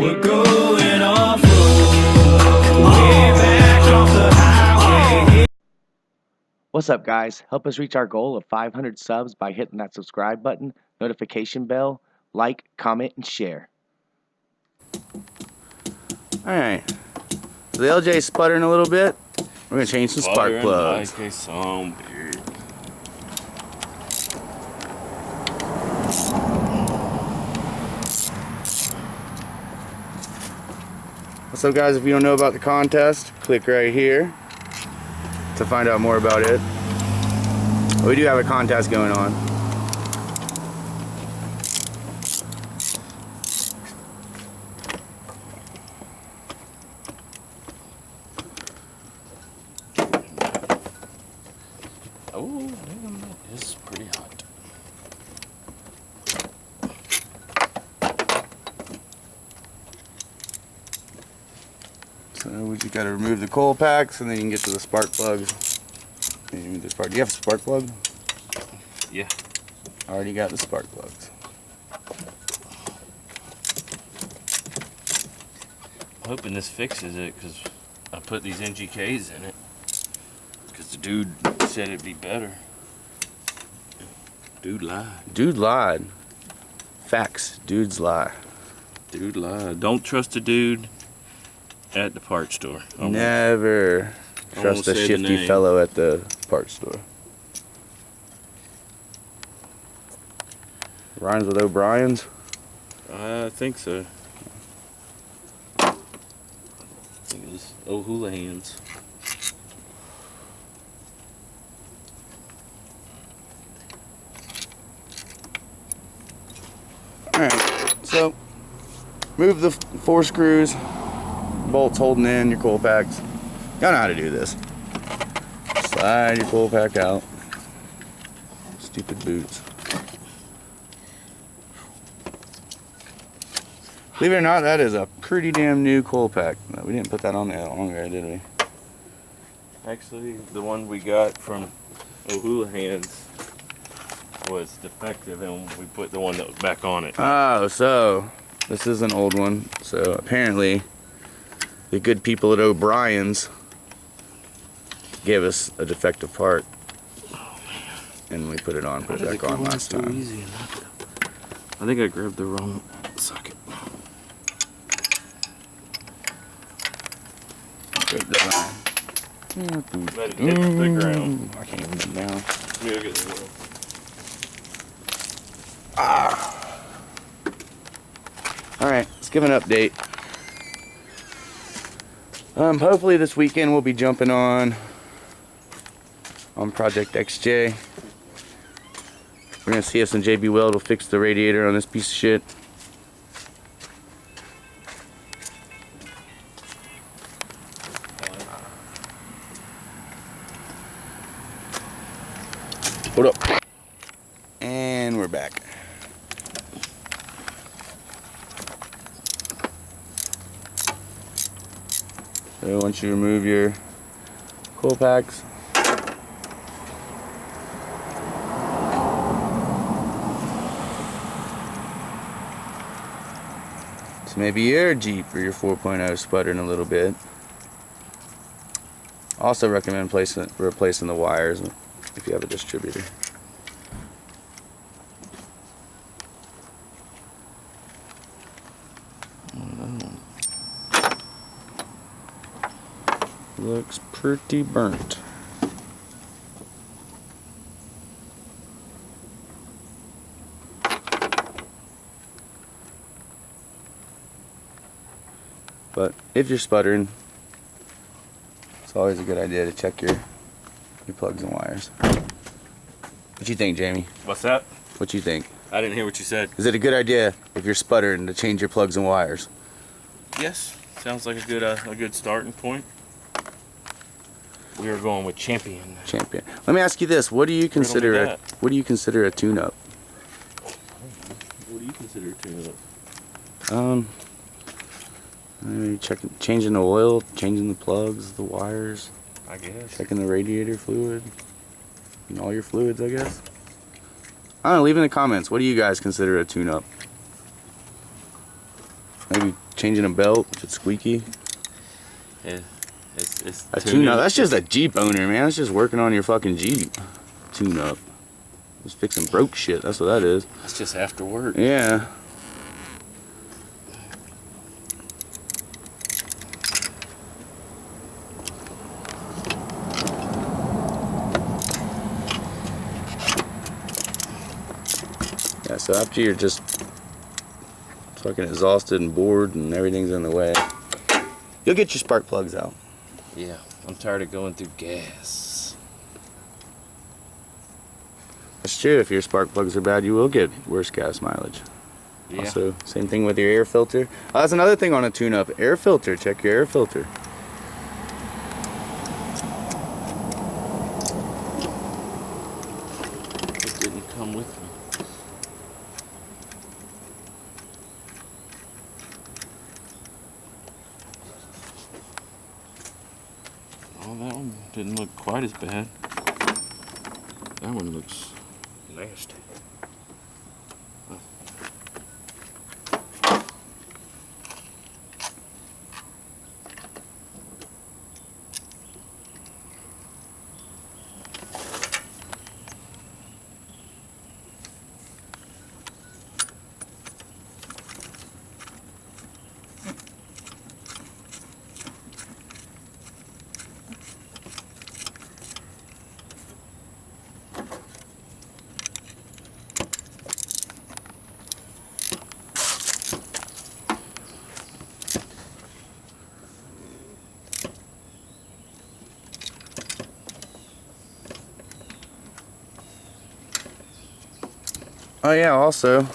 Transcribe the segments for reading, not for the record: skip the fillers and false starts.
We're going off-road, way back off the highway. What's up, guys? Help us reach our goal of 500 subs by hitting that subscribe button, notification bell, like, comment, and share. Alright, so the LJ is sputtering a little bit. We're going to change some spark plugs. Like a zombie. So guys, if you don't know about the contest, click right here to find out more about it. We do have a contest going on. Oh, man, that is pretty hot. So we just got to remove the coil packs and then you can get to the spark plugs. Do you have a spark plug? Yeah. I already got the spark plugs. I'm hoping this fixes it because I put these NGKs in it. Because the dude said it'd be better. Dude lied. Dude lied. Facts. Dudes lie. Dude lied. Don't trust a dude at the parts store. Never trust a shifty fellow at the parts store. Rhymes with O'Brien's? I think so. I think it was O'Houlihan's. Alright, so move the 4 screws, bolts holding in your coil packs. Y'all know how to do this. Slide your coil pack out. Stupid boots. Believe it or not, that is a pretty damn new coil pack. We didn't put that on there long ago, did we? Actually, the one we got from O'Houlihan's was defective and we put the one that was back on it. Oh, so this is an old one. So apparently the good people at O'Brien's gave us a defective part. Oh man. And we put it on, put it back on last time. Easy enough. I think I grabbed the wrong socket. Good design. Let it hit the ground. I can't even get down. Let me go get the wheel. Alright, let's give an update. Hopefully this weekend we'll be jumping on Project XJ. We're gonna see if some JB Weld will fix the radiator on this piece of shit. Hold up. And we're back. So once you remove your coil packs, so maybe your Jeep or your 4.0 sputtering a little bit. Also recommend replacing the wires if you have a distributor. Looks pretty burnt. But if you're sputtering, it's always a good idea to check your plugs and wires. What you think, Jamie? What's that? What you think? I didn't hear what you said. Is it a good idea if you're sputtering to change your plugs and wires? Yes, sounds like a good starting point. We are going with Champion. Champion. Let me ask you this: what do you consider a tune-up? What do you consider a tune-up? Maybe changing the oil, changing the plugs, the wires. I guess. Checking the radiator fluid and all your fluids, I guess. I don't know. Leave in the comments. What do you guys consider a tune-up? Maybe changing a belt if it's squeaky. Yeah, it's A tune-up. That's just a Jeep owner, man. That's just working on your fucking Jeep. Tune-up. Just fixing broke shit. That's what that is. It's just after work. Yeah. Yeah, so after you're just fucking exhausted and bored and everything's in the way, you'll get your spark plugs out. Yeah, I'm tired of going through gas. That's true. If your spark plugs are bad, you will get worse gas mileage. Yeah. Also, same thing with your air filter. That's another thing on a tune-up. Air filter. Check your air filter. It didn't come with me. Oh, that one didn't look quite as bad. That one looks nasty. Oh yeah, also,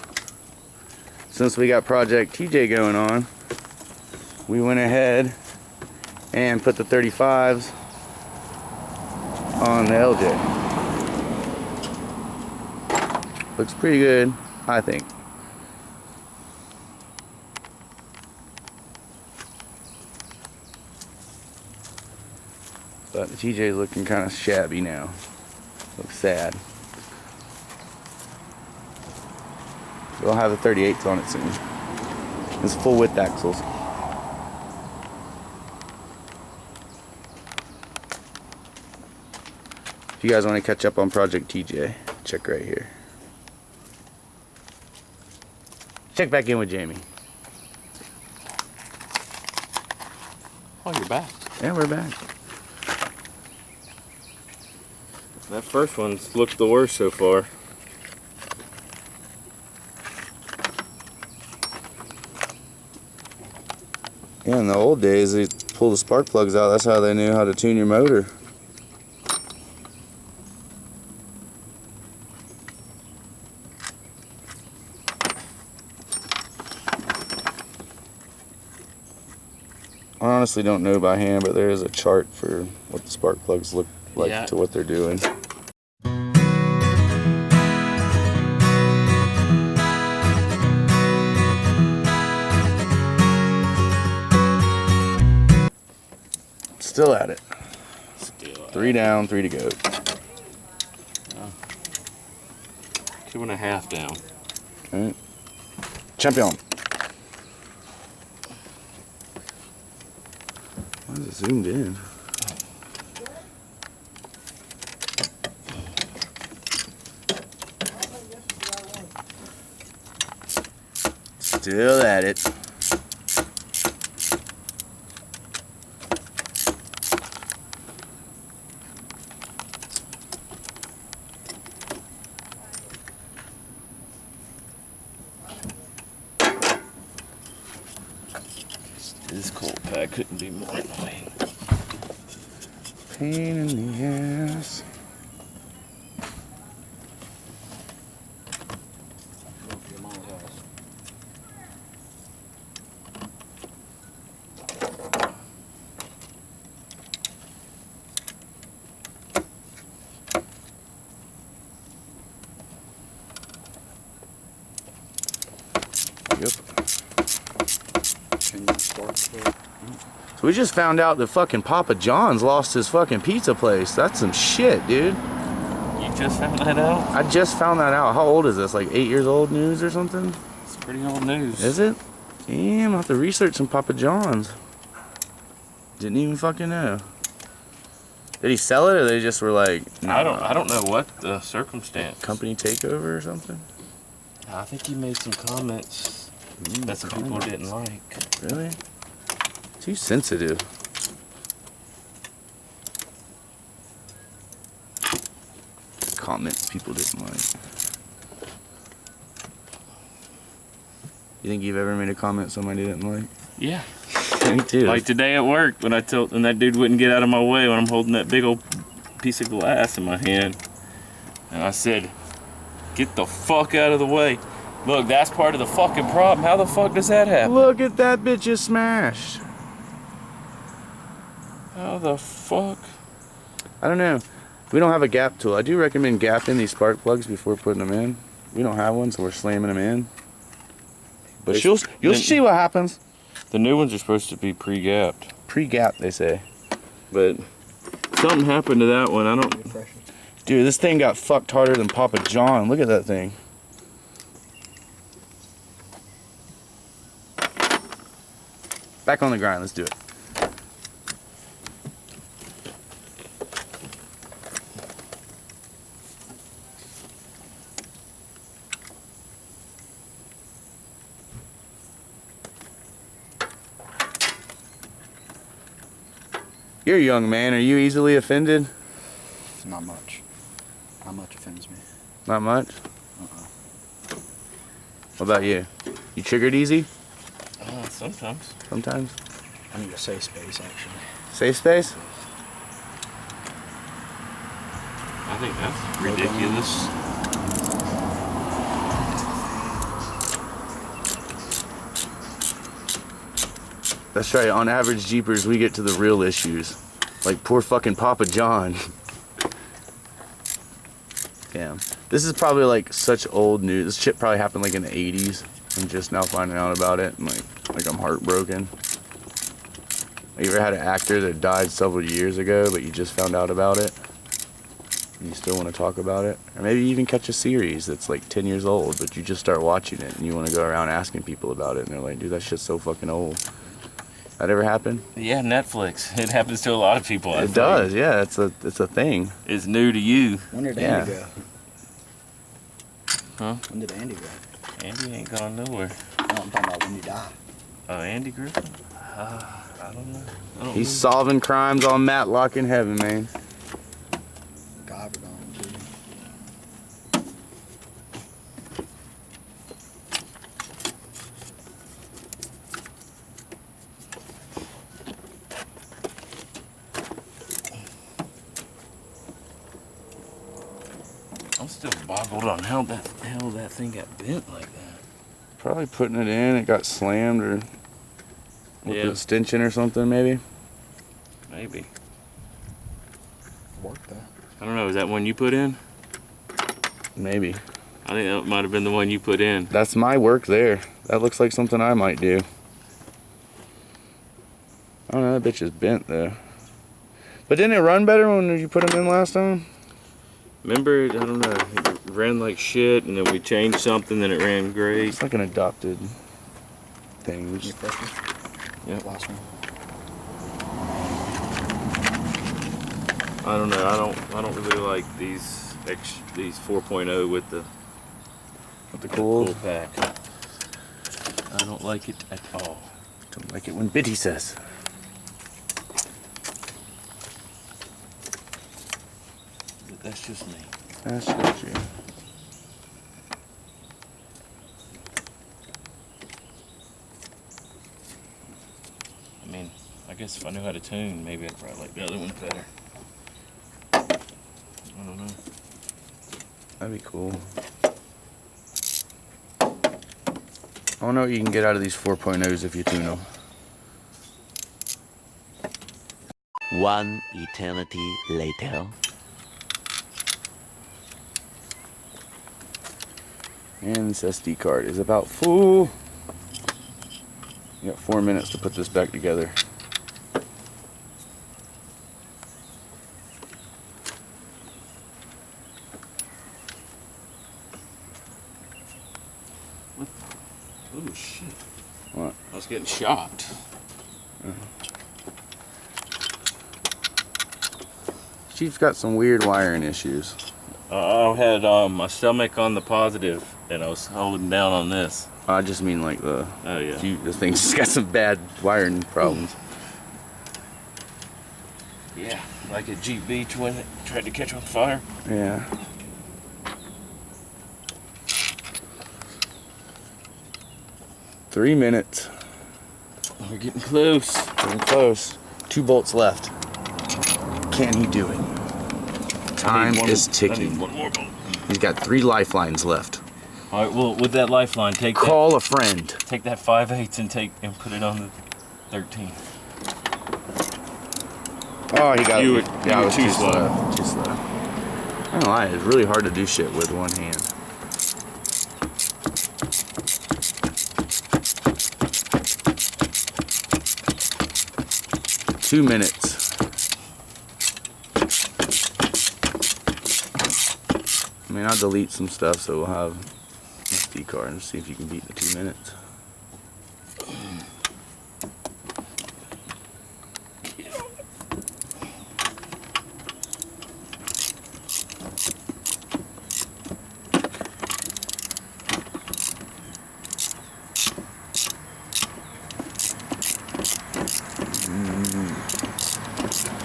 since we got Project TJ going on, we went ahead and put the 35s on the LJ. Looks pretty good, I think. But the TJ's looking kind of shabby now. Looks sad. We'll have the 38s on it soon. It's full width axles. If you guys want to catch up on Project TJ, check right here. Check back in with Jamie. Oh, you're back. Yeah, we're back. That first one's looked the worst so far. Yeah, in the old days, they pull the spark plugs out. That's how they knew how to tune your motor. I honestly don't know by hand, but there is a chart for what the spark plugs look like to what they're doing. Still at it. Still 3 down, 3 to go. 2.5 down. Alright. Champion. Why is it zoomed in? Still at it. This cold pack couldn't be more annoying. Pain in the ass. Yep. So we just found out that fucking Papa John's lost his fucking pizza place. That's some shit, dude. You just found that out? I just found that out. How old is this? Like 8 years old news or something? It's pretty old news. Is it? Damn, I'll have to research some Papa John's. Didn't even fucking know. Did he sell it, or they just were like, nah, I don't know what the circumstance. company takeover or something? I think he made some comments that some people didn't like. Really? Too sensitive. Comments people didn't like. You think you've ever made a comment somebody didn't like? Yeah. Me too. Like today at work when when that dude wouldn't get out of my way when I'm holding that big old piece of glass in my hand. And I said, get the fuck out of the way. Look, that's part of the fucking problem. How the fuck does that happen? Look at that bitch is smashed. How the fuck? I don't know. We don't have a gap tool. I do recommend gapping these spark plugs before putting them in. We don't have one, so we're slamming them in. But you'll see what happens. The new ones are supposed to be pre-gapped. Pre-gap, they say. But something happened to that one. I don't... Dude, this thing got fucked harder than Papa John. Look at that thing. Back on the grind. Let's do it. You're a young man. Are you easily offended? Not much. Not much offends me. Not much? What about you? You triggered easy? Sometimes. Sometimes? I need a safe space, actually. Safe space? I think that's ridiculous. That's right. On average Jeepers, we get to the real issues. Like poor fucking Papa John. Damn. This is probably like such old news. This shit probably happened like in the 80s. I'm just now finding out about it. And like I'm heartbroken. You ever had an actor that died several years ago, but you just found out about it? And you still want to talk about it? Or maybe you even catch a series that's like 10 years old, but you just start watching it and you want to go around asking people about it. And they're like, dude, that shit's so fucking old. That ever happen? Yeah, Netflix. It happens to a lot of people. It does, yeah. It's a thing. It's new to you. When did Yeah. Andy go? Huh? When did Andy go? Andy ain't gone nowhere. No, I'm talking about when he died. Andy Griffin? I don't know. He's solving crimes on Matlock in heaven, man. God, we're gone, too. I'm still boggled on how that thing got bent like that. Probably putting it in, it got slammed or with Yeah. the extension or something, maybe. Maybe. Worked, though. I don't know. Is that one you put in? Maybe. I think that might have been the one you put in. That's my work there. That looks like something I might do. I don't know, that bitch is bent though. But didn't it run better when you put them in last time? Remember, I don't know, it ran like shit, and then we changed something, then it ran great. It's like an adopted thing. We New just, freshman? Yep. Last one. I don't know. I don't really like these 4.0 with the cool. full pack. I don't like it at all. Don't like it when Bitty says. But that's just me. That's just you. I mean, I guess if I knew how to tune, maybe I'd probably like the other one better. I don't know. That'd be cool. I don't know what you can get out of these 4.0s if you tune them. One eternity later. And this SD card is about full. You got 4 minutes to put this back together. Oh shit. What? I was getting shocked. Jeep's got some weird wiring issues. I had my stomach on the positive, and I was holding down on this. I just mean like the Oh yeah. the thing's just got some bad wiring problems. Yeah, like a Jeep Beach when it tried to catch on fire. Yeah. Three minutes. We're getting close. Getting close. 2 bolts left. Can he do it? Time is I ticking. need one more bolt. He's got 3 lifelines left. All right, well, with that lifeline, Call a friend. take that 5/8 and put it on the 13. Oh, he got You it. were- Yeah, you I were was too too slow. slow. Too slow. I don't lie. It's really hard to do shit with one hand. Two minutes. I mean, I'll delete some stuff so we'll have SD card and see if you can beat the 2 minutes.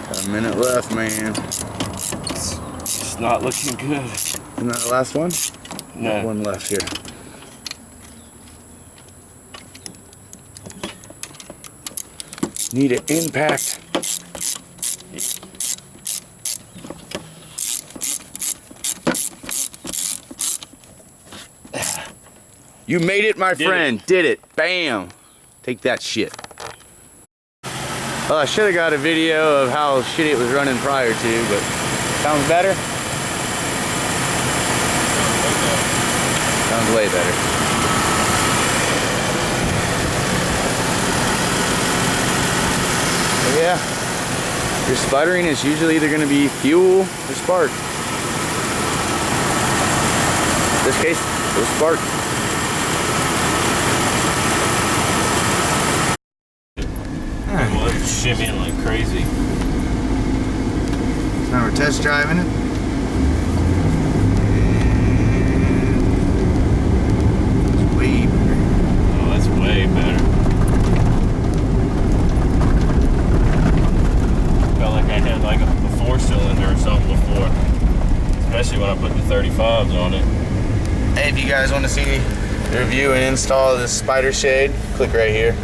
Got a minute left, man. It's not looking good. Isn't that the last one? No. Got one left here. Need an impact. You made it, my friend. Did it. Bam. Take that shit. Well, I should have got a video of how shitty it was running prior to, but sounds better? Sounds way better. But yeah, your sputtering is usually either going to be fuel or spark. In this case, it was spark. Well, it's shimmying like crazy. Now we're test driving it. It's way better. Oh, that's way better. Felt like I had like a 4-cylinder or something before. Especially when I put the 35s on it. Hey, if you guys want to see the review and install of this spider shade, click right here.